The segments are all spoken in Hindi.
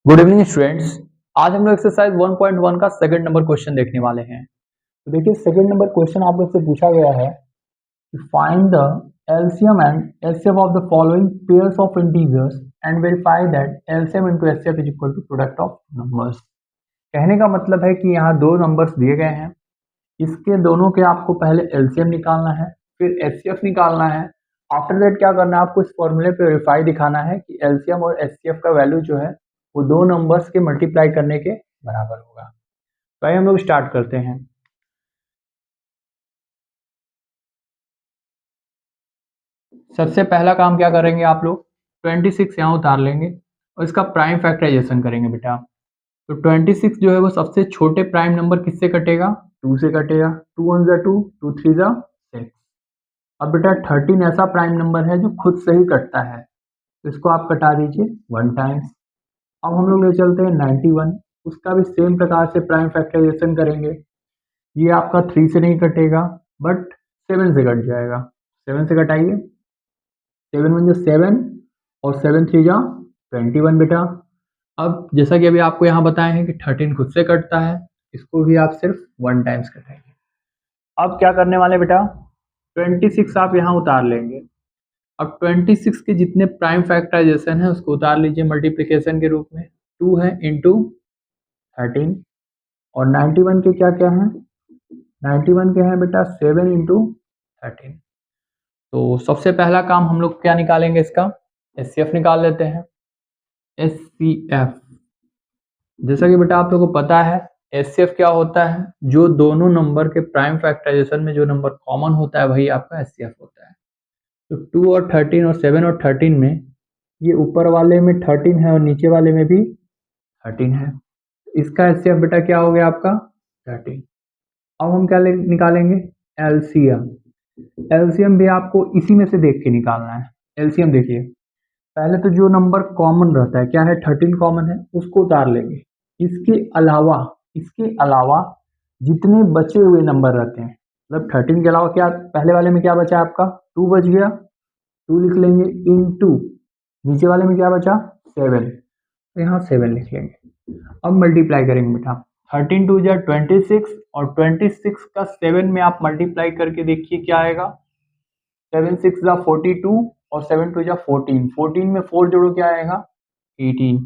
Good evening students. आज हम लोग एक्सरसाइज 1.1 का सेकंड नंबर क्वेश्चन देखने वाले हैं। तो देखिए सेकंड नंबर क्वेश्चन आप लोग से पूछा गया है कि find the LCM and HCF of the following pairs of integers and verify that LCM into HCF is equal to product of numbers. कहने का मतलब है कि यहाँ दो नंबर्स दिए गए हैं, इसके दोनों के आपको पहले एलसीएम निकालना है, फिर एचसीएफ निकालना है। आफ्टर दैट क्या करना है, आपको इस फॉर्मूले पे वेरीफाई दिखाना है कि एलसीएम और एचसीएफ का वैल्यू जो है वो दो नंबर्स के मल्टीप्लाई करने के बराबर होगा। तो आइए हम लोग स्टार्ट करते हैं। सबसे पहला काम क्या करेंगे, आप लोग 26 यहाँ उतार लेंगे और इसका प्राइम फैक्टराइजेशन करेंगे बेटा। तो 26 जो है वो सबसे छोटे प्राइम नंबर किससे कटेगा, 2 से कटेगा। 2 1 जा 2, 2 3 जा 6। अब बेटा 13 ऐसा प्राइम नंबर है जो खुद से ही कटता है, तो इसको आप कटा दीजिए 1 टाइम्स। अब हम लोग ले चलते हैं 91, उसका भी सेम प्रकार से प्राइम फैक्टराइजेशन करेंगे। ये आपका 3 से नहीं कटेगा बट 7 से कट जाएगा। 7 से कटाइए, 7 1 जा 7 और 7 3 जा 21 बेटा। अब जैसा कि अभी आपको यहाँ बताए हैं कि 13 खुद से कटता है, इसको भी आप सिर्फ 1 टाइम्स कटाइए। अब क्या करने वाले बेटा, 26 आप यहाँ उतार लेंगे। अब 26 के जितने प्राइम फैक्टराइजेशन है उसको उतार लीजिए मल्टीप्लिकेशन के रूप में। 2 है इंटू 13 और 91 के क्या क्या हैं, 91 के हैं बेटा 7 इंटू 13। तो सबसे पहला काम हम लोग क्या निकालेंगे, इसका एचसीएफ निकाल लेते हैं। एचसीएफ, जैसा कि बेटा आप लोगों को पता है एचसीएफ क्या होता है, जो दोनों नंबर के प्राइम फैक्टराइजेशन में जो नंबर कॉमन होता है वही आपका एचसीएफ होता है। तो 2 और 13 और 7 और 13 में ये ऊपर वाले में 13 है और नीचे वाले में भी 13 है, इसका एचसीएफ बेटा क्या हो गया आपका 13। अब हम क्या निकालेंगे, एलसीएम। एलसीएम भी आपको इसी में से देख के निकालना है। एलसीएम देखिए, पहले तो जो नंबर कॉमन रहता है, क्या है 13 कॉमन है, उसको उतार लेंगे। इसके अलावा जितने बचे हुए नंबर रहते हैं, मतलब 13 के अलावा क्या पहले वाले में क्या बचा आपका 2 बच गया, 2 लिख लेंगे इनटू नीचे वाले में क्या बचा 7, तो यहाँ 7 लिख लेंगे। अब मल्टीप्लाई करेंगे बेटा, 13 2 जा 26 और 26 का 7 में आप मल्टीप्लाई करके देखिए क्या आएगा। 7 6 जा 42 और 7 2 जा 14, 14 में 4 जोड़ो क्या आएगा 18,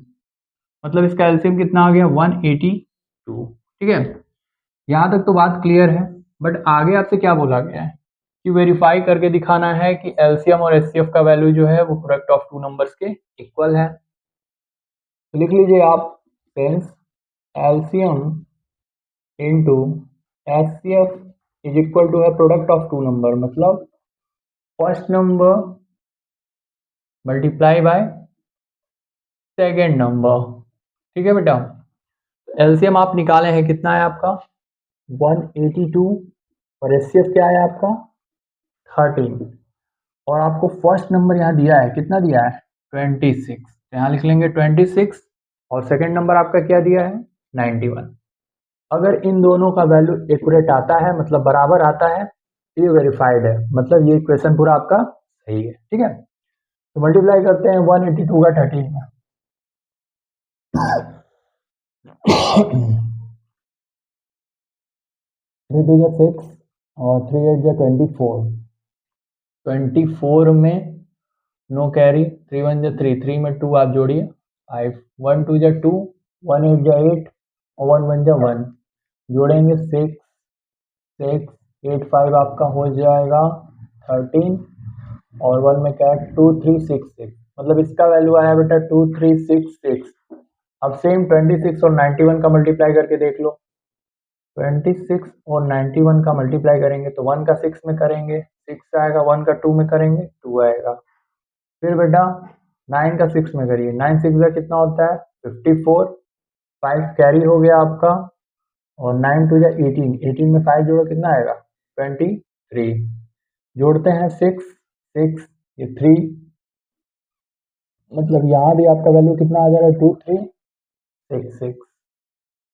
मतलब इसका एलसीएम कितना आ गया 182। ठीक है, यहाँ तक तो बात क्लियर है, बट आगे आपसे क्या बोला गया है कि वेरीफाई करके दिखाना है कि एलसीएम और एचसीएफ का वैल्यू जो है वो प्रोडक्ट ऑफ टू नंबर्स के इक्वल है। तो लिख लीजिए आप, since LCM into HCF is equal to है प्रोडक्ट ऑफ टू नंबर, मतलब first number multiply by second number. ठीक है बेटा, एलसीएम आप निकाले हैं, कितना है आपका 182 और एचसीएफ क्या है आपका 13, और आपको फर्स्ट नंबर यहाँ दिया है, कितना दिया है 26, तो यहाँ लिख लेंगे 26 और सेकंड नंबर आपका क्या दिया है 91। अगर इन दोनों का वैल्यू एक्यूरेट आता है, मतलब बराबर आता है, तो ये वेरीफाइड है, मतलब ये इक्वेशन पूरा आपका सही है। ठीक है, तो मल्टीप्लाई करते हैं 182 का 13 में। 3 2 जा 6 और 3 8 जा 24, 24 में नो कैरी, 3 1 जा 3, 3 में 2 आप जोड़िए 5, 1 2 जा 2, 1 8 जा 8 और 1 1 जा 1, जोड़ेंगे 6 6 8 5 आपका हो जाएगा 13 और 1 में क्या है 2 3 6 6, मतलब इसका वैल्यू आया बेटा 2 3 6 6। अब सेम 26 और 91 का मल्टीप्लाई करके देख लो, 26 और 91 का मल्टीप्लाई करेंगे तो 1 का 6 में करेंगे 6 आएगा, 1 का 2 में करेंगे 2 आएगा, फिर बेटा 9 का 6 में करिए, 9 6 का कितना होता है 54, 5 कैरी हो गया आपका और 9 2 जा 18, 18 में 5 जोड़ो कितना आएगा 23, जोड़ते हैं 6 6 ये 3, मतलब यहाँ भी आपका वैल्यू कितना आ जा रहा है 2 3 6 6,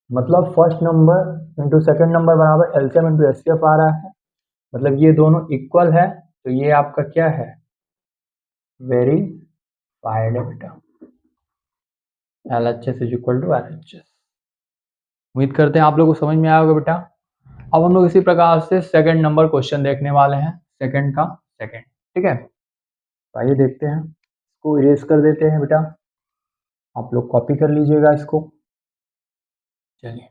मतलब first number into second number बराबर एलसीएम इंटू एचसीएफ आ रहा है, मतलब ये दोनों इक्वल है, तो ये आपका क्या है वेरीफाइड है बेटा। LHS is equal to LHS। उम्मीद करते हैं आप लोगों को समझ में आया होगा बेटा। अब हम लोग इसी प्रकार से सेकंड नंबर क्वेश्चन देखने वाले हैं, सेकंड का सेकंड, ठीक है। तो आइए देखते हैं, इसको इरेज कर देते हैं बेटा, आप लोग कॉपी कर लीजिएगा इसको। चलिए,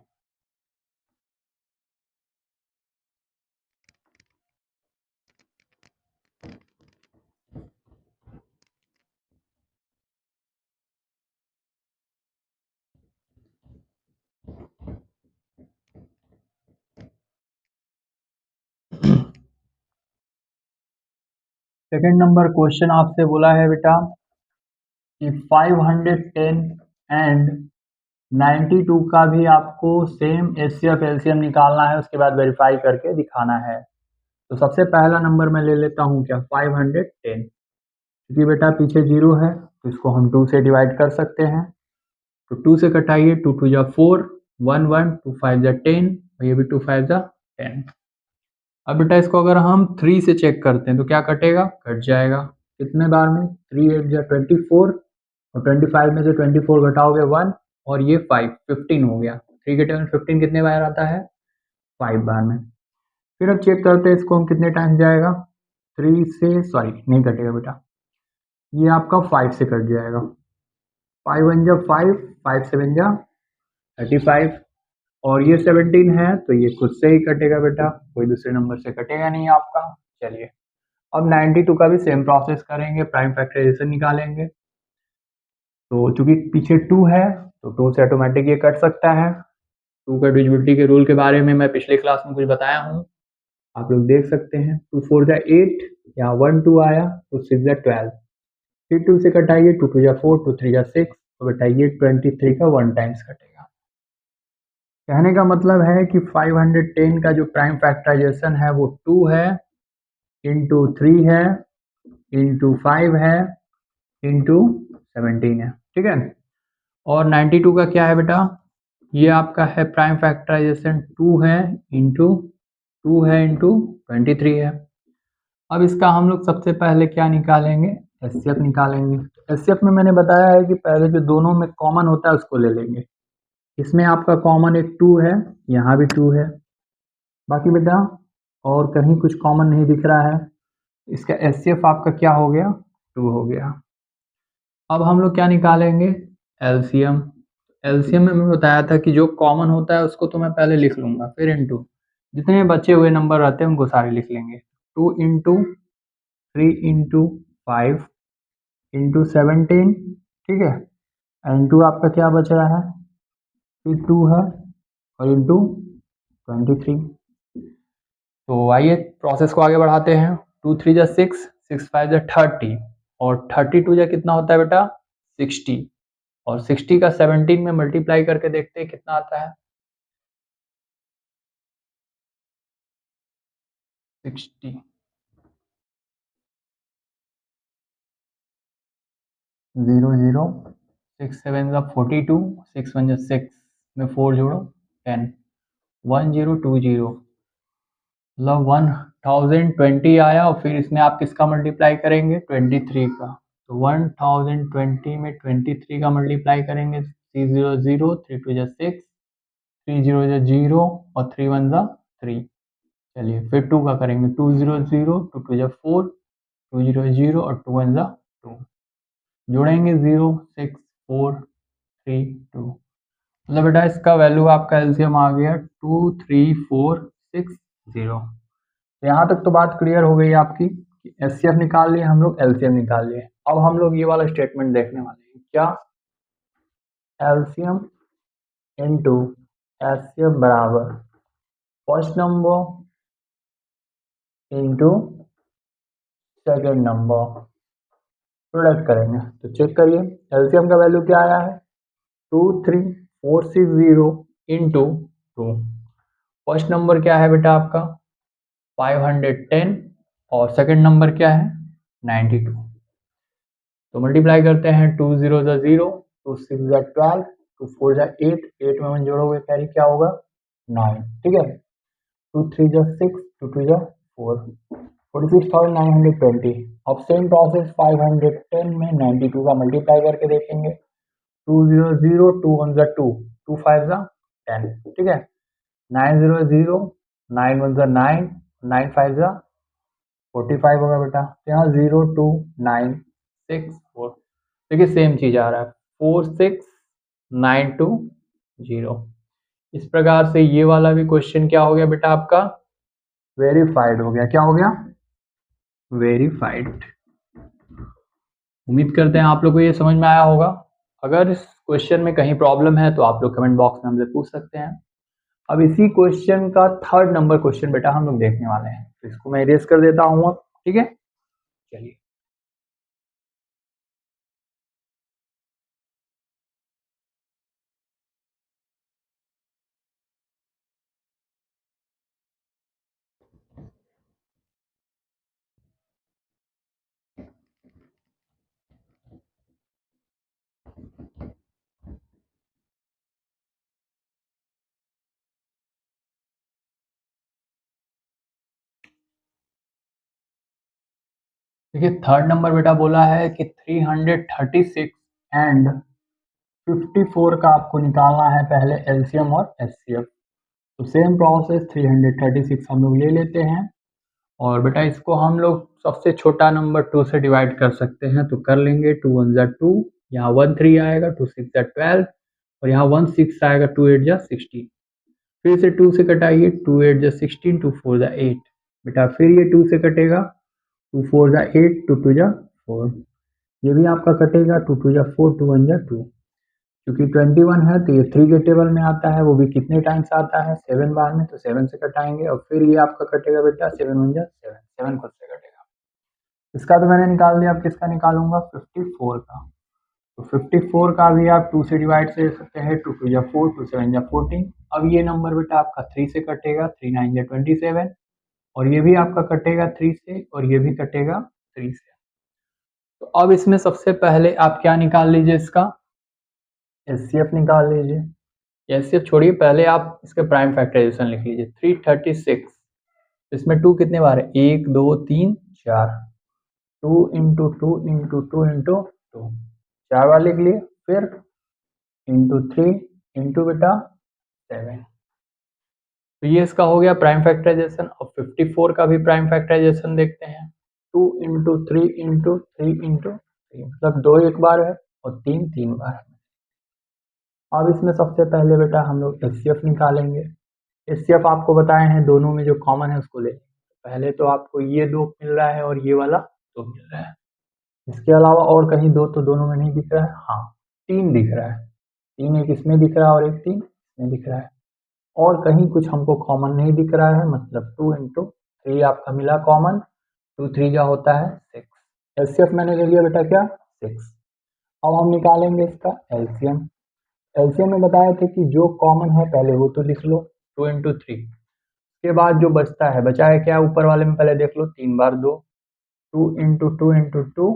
सेकंड नंबर क्वेश्चन आपसे बोला है बेटा कि 510 एंड 92 का भी आपको सेम HCF LCM निकालना है, उसके बाद वेरीफाई करके दिखाना है। तो सबसे पहला नंबर मैं ले लेता हूँ क्या, 510, क्योंकि बेटा पीछे 0 है तो इसको हम 2 से डिवाइड कर सकते हैं। तो 2 से कटाइए, 2 2 जा 4, 1 1, 2 5 जा 10, और ये भी 2 5 जा 10। अब बेटा इसको अगर हम 3 से चेक करते हैं तो क्या कटेगा, कट जाएगा। कितने बार में, 3 8 जा 24, और 25 में से 24 घटाओगे 1, और ये 5 15 हो गया। 3 के टेबल 15 कितने बार आता है, 5 बार में। फिर अब चेक करते हैं इसको हम कितने टाइम्स जाएगा, 3 से, सॉरी नहीं कटेगा बेटा, ये आपका 5 से कट जाएगा। 5 1 जा 5, 5 7 जा 35, और ये 17 है तो ये खुद से ही कटेगा बेटा, कोई दूसरे नंबर से कटेगा नहीं आपका। चलिए, अब 92 का भी सेम प्रोसेस करेंगे, प्राइम फैक्टराइजेशन निकालेंगे। तो चूंकि पीछे 2 है तो 2 से ऑटोमेटिक ये कट सकता है। 2 का डिविजिबिलिटी के रूल के बारे में मैं पिछले क्लास में कुछ बताया हूँ, आप लोग देख सकते हैं। 2 4 जा 8, यहाँ 1 2 आया तो 6 जा 12, फिर 2 से कटाइए, 2 2 जा 4, 2 3 जा 6, तो बेटा ये 23 का 1 टाइम्स कटेगा। कहने का मतलब है कि 510 का जो प्राइम फैक्टराइजेशन है वो 2 है, इंटू 3 है, इंटू 5 है, इंटू 17 है, ठीक है। और 92 का क्या है बेटा, ये आपका है प्राइम फैक्टराइजेशन 2 है, इंटू 2 है, इंटू 23 है। अब इसका हम लोग सबसे पहले क्या निकालेंगे, HCF निकालेंगे। HCF में मैंने बताया है कि पहले जो दोनों में कॉमन होता है उसको ले लेंगे। इसमें आपका कॉमन एक 2 है, यहाँ भी 2 है, बाकी बेटा और कहीं कुछ कॉमन नहीं दिख रहा है। इसका HCF आपका क्या हो गया, 2 हो गया। अब हम लोग क्या निकालेंगे, LCM। LCM में मैं बताया था कि जो कॉमन होता है उसको तो मैं पहले लिख लूँगा, फिर इंटू जितने बचे हुए नंबर रहते हैं उनको सारे लिख लेंगे। 2 इंटू 3 इंटू 5 इंटू 17, ठीक है, इंटू आपका क्या बच रहा है, फिर 2 है, और इंटू 23। तो आइए प्रोसेस को आगे बढ़ाते हैं। 2 3 जा 6, 6 5 जा 30, और 32 जा कितना होता है बेटा, 60, और 60 का 17 में मल्टीप्लाई करके देखते हैं कितना आता है, 60 0 0, 6 7 का 42, 6 1 जा 6 में 4 जोड़ो 10, 1020, मतलब 1020 आया, और फिर इसमें आप किसका मल्टीप्लाई करेंगे, 23 का। तो 1020 में 23 का मल्टीप्लाई करेंगे, 3 0 0, 3 2 जा 6, 3 0 जा 0, और 3 1 जा 3। चलिए फिर 2 का करेंगे, 2 0 0, 2 2 जा 4, 2 0 0, और 2 1 जा 2, जोड़ेंगे 0 6 4 3 2, मतलब बेटा इसका वैल्यू आपका एलसीएम आ गया 23460। यहाँ तक तो बात क्लियर हो गई आपकी, एचसीएफ निकाल लिए हम लोग, एलसीएम निकाल लिए। अब हम लोग ये वाला स्टेटमेंट देखने वाले हैं, क्या, एलसीएम इनटू एचसीएफ बराबर first number into second number, product करेंगे। तो चेक करिए एलसीएम का वैल्यू क्या आया है, 23460 इंटू 2, फर्स्ट नंबर क्या है बेटा आपका 510, और सेकंड नंबर क्या है 92। तो मल्टीप्लाई करते हैं, 2 0 जा 0, 2 6 जा 12, 2 4 जा 8, 8 में 1 जोड़ोगे कैरी क्या होगा 9, ठीक है। 2 3 जा 6, 2 2 जा 4, 46,920। अब सेम प्रोसेस 510 में 92 का मल्टीप्लाई करके देखेंगे। 200, 2 वन ज़ा 2, 2 5 ज़ा 10, ठीक है। 900, 9 वन ज़ा 9, 9 5 ज़ा 45 होगा बेटा। तो यहाँ 0 2 9 6 4, देखिए सेम चीज आ रहा है 4 6 9 2 0। इस प्रकार से ये वाला भी क्वेश्चन क्या हो गया बेटा आपका, वेरीफाइड हो गया। क्या हो गया, वेरीफाइड। उम्मीद करते हैं आप लोग को ये समझ में आया होगा। अगर इस क्वेश्चन में कहीं प्रॉब्लम है तो आप लोग कमेंट बॉक्स में हमसे पूछ सकते हैं। अब इसी क्वेश्चन का 3rd नंबर क्वेश्चन बेटा हम लोग देखने वाले हैं, तो इसको मैं इरेज कर देता हूँ अब, ठीक है। चलिए, देखिए 3rd नंबर बेटा बोला है कि 336 एंड 54 का आपको निकालना है पहले एलसीएम और एचसीएफ। तो सेम प्रोसेस 336 हम लोग ले लेते हैं और बेटा इसको हम लोग सबसे छोटा नंबर 2 से डिवाइड कर सकते हैं, तो कर लेंगे। 2 वन ज़ा 2, यहाँ 1 3 आएगा, 2 6 ज़ा 12 और यहाँ 1 6 आएगा, 2 8 ज़ा 16। फिर से 2 से कटाइए, 2 8 ज़ा 16, 2 4 ज़ा 8 बेटा। फिर ये 2 से कटेगा, 2 4 ज़ा 8, 2 2 ज़ा 4, ये भी आपका कटेगा, 2 2 ज़ा 4, 2 1 ज़ा 2। क्योंकि 21 है तो ये 3 के टेबल में आता है, वो भी कितने टाइम्स आता है, 7 बार में, तो 7 से कटाएंगे और फिर ये आपका कटेगा बेटा 7 1 जा 7, 7 खुद से कटेगा। इसका तो मैंने निकाल दिया, अब किसका निकालूंगा, 54 का। तो 54 का भी आप 2 से डिवाइड से सकते हैं, 2 2 जा 4, 2 7 जा 14। अब ये नंबर बेटा आपका 3 से कटेगा, 3 9 जा 27 और ये भी आपका कटेगा 3 से और ये भी कटेगा 3 से। तो अब इसमें सबसे पहले आप क्या निकाल लीजिए, इसका एचसीएफ निकाल लीजिए। एचसीएफ छोड़िए, पहले आप इसके प्राइम फैक्टराइजेशन लिख लीजिए। 336, इसमें 2 कितने बार है, 1 2 3 4, 2 इंटू 2 इंटू 2 इंटू 2, 4 बार लिख लिए। फिर इंटू 3 इंटू बेटा 7, तो ये इसका हो गया प्राइम फैक्टराइजेशन। अब 54 का भी प्राइम फैक्टराइजेशन देखते हैं। 2 इंटू 3 इंटू 3 इंटू 3, मतलब 2 एक बार है और 3 3 बार है। अब इसमें सबसे पहले बेटा हम लोग एचसीएफ निकालेंगे। एचसीएफ आपको बताए हैं, दोनों में जो कॉमन है उसको ले। पहले तो आपको ये 2 मिल रहा है और ये वाला 2 मिल रहा है। इसके अलावा और कहीं 2 तो दोनों में नहीं दिख रहा है, हाँ 3 दिख रहा है। 3 एक इसमें दिख रहा है और एक 3 इसमें दिख रहा है। और कहीं कुछ हमको कॉमन नहीं दिख रहा है, मतलब 2 इंटू 3 आपका मिला कॉमन, 2 3 जा होता है 6। एचसीएफ मैंने ले लिया बेटा क्या, 6। अब हम निकालेंगे इसका एलसीएम। एलसीएम में बताए थे कि जो कॉमन है पहले वो तो लिख लो, 2 इंटू 3 के बाद जो बचता है, बचा है क्या ऊपर वाले में, पहले देख लो, 3 बार 2, 2 इंटू 2 इंटू 2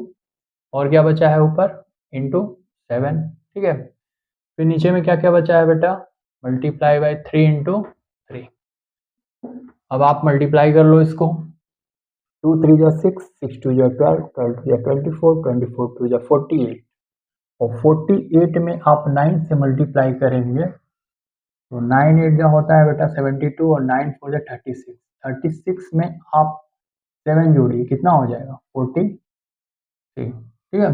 और क्या बचा है ऊपर, इंटू 7, ठीक है। फिर नीचे में क्या क्या बचा है बेटा, मल्टीप्लाई बाय 3 इंटू 3। अब आप मल्टीप्लाई कर लो इसको, 2 3 जा 6, 6 2 जा 12, 12 2 जा 24, 24 2 जा 48 और 48 में आप 9 से मल्टीप्लाई करेंगे तो 9 8 जा होता है बेटा 72 और 9 4 जा 36। 36 में आप 7 जोड़िए, कितना हो जाएगा, 43, ठीक है।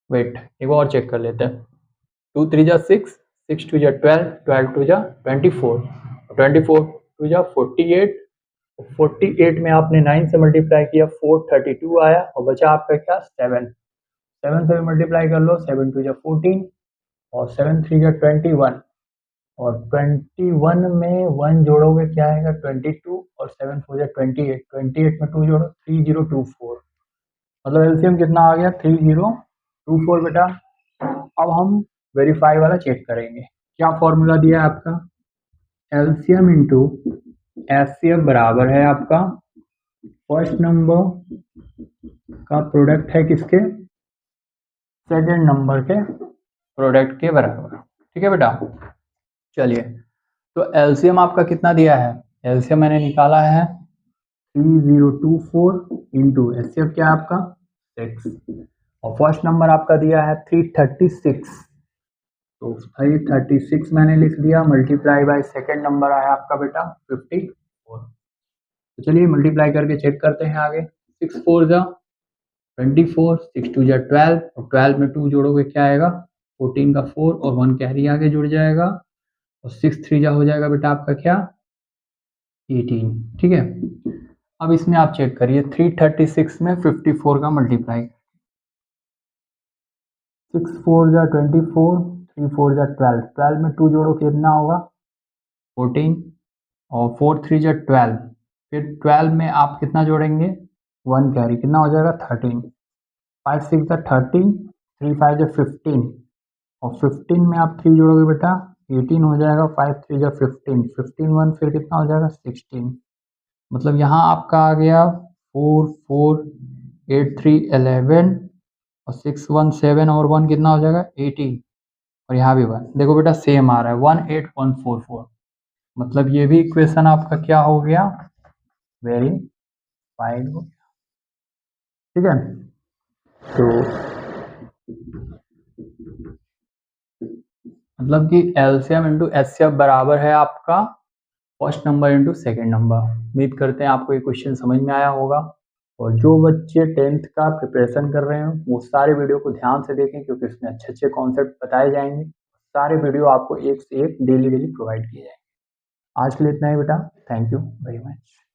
वेट एक और चेक कर लेते हैं। 2 3 जा 6, 6 2 जा 12, 12 2 जा 24, 24 2 जा 48, 48 में आपने 9 से मल्टीप्लाई किया, 432 आया और बचा आपका क्या, 7। 7 से मल्टीप्लाई कर लो, 7 2 जा 14 और 7 3 जा 21 और 21 में 1 जोड़ोगे क्या आएगा, 22 और 7 4 जा 28, 28 में 2 जोड़ो, 3024, मतलब एलसीएम कितना आ गया, 3024 बेटा। अब हम वेरीफाई वाला चेक करेंगे। क्या फॉर्मूला दिया है आपका, एलसीएम इंटू एचसीएफ बराबर है आपका फर्स्ट नंबर का प्रोडक्ट है किसके, सेकेंड नंबर के प्रोडक्ट के बराबर, ठीक है बेटा। चलिए, तो एलसीएम आपका कितना दिया है, एलसीएम मैंने निकाला है 3024 इंटू एचसीएफ क्या है आपका 6 और फर्स्ट नंबर आपका दिया है 336 तो 336 मैंने लिख दिया, मल्टीप्लाई बाय सेकेंड नंबर आया आपका बेटा 54। तो चलिए मल्टीप्लाई करके चेक करते हैं आगे। 6 4 जा 24, 6 2 जा 12, और 12 में 2 जोड़ोगे क्या आएगा 14 का 4 और 1 कैरी आगे जुड़ जाएगा, और 6 3 जा हो जाएगा बेटा आपका क्या 18। ठीक है, अब इसमें आप चेक करिए 336 में 54 का मल्टीप्लाई, 6 4 जा 24, 3 4 जा 12, 12 में 2 जोड़ो कितना होगा 14, और 4 3 जा 12, फिर 12 में आप कितना जोड़ेंगे 1 कैरी, कितना हो जाएगा 13, 5 6 जा 13, 3 5 जा 15, और 15 में आप 3 जोड़ोगे बेटा 18 हो जाएगा, 5 3 जा 15, 15 1 फिर कितना हो जाएगा 16। मतलब यहाँ आपका आ गया 4 4 8 3 11, और 6 1 7 और 1 कितना हो जाएगा 18, और यहाँ भी 1, देखो बेटा सेम आ रहा है 18144। मतलब ये भी इक्वेशन आपका क्या हो गया वेरीफाइड हो गया। ठीक है, तो मतलब कि एलसीएम इंटू एचसीएफ बराबर है आपका first number into second number. उम्मीद करते हैं आपको ये क्वेश्चन समझ में आया होगा, और जो बच्चे 10th का प्रिपरेशन कर रहे हैं वो सारे वीडियो को ध्यान से देखें, क्योंकि इसमें अच्छे अच्छे कॉन्सेप्ट बताए जाएंगे। सारे वीडियो आपको एक से एक डेली प्रोवाइड किए जाएंगे। आज के लिए इतना ही बेटा, थैंक यू वेरी मच।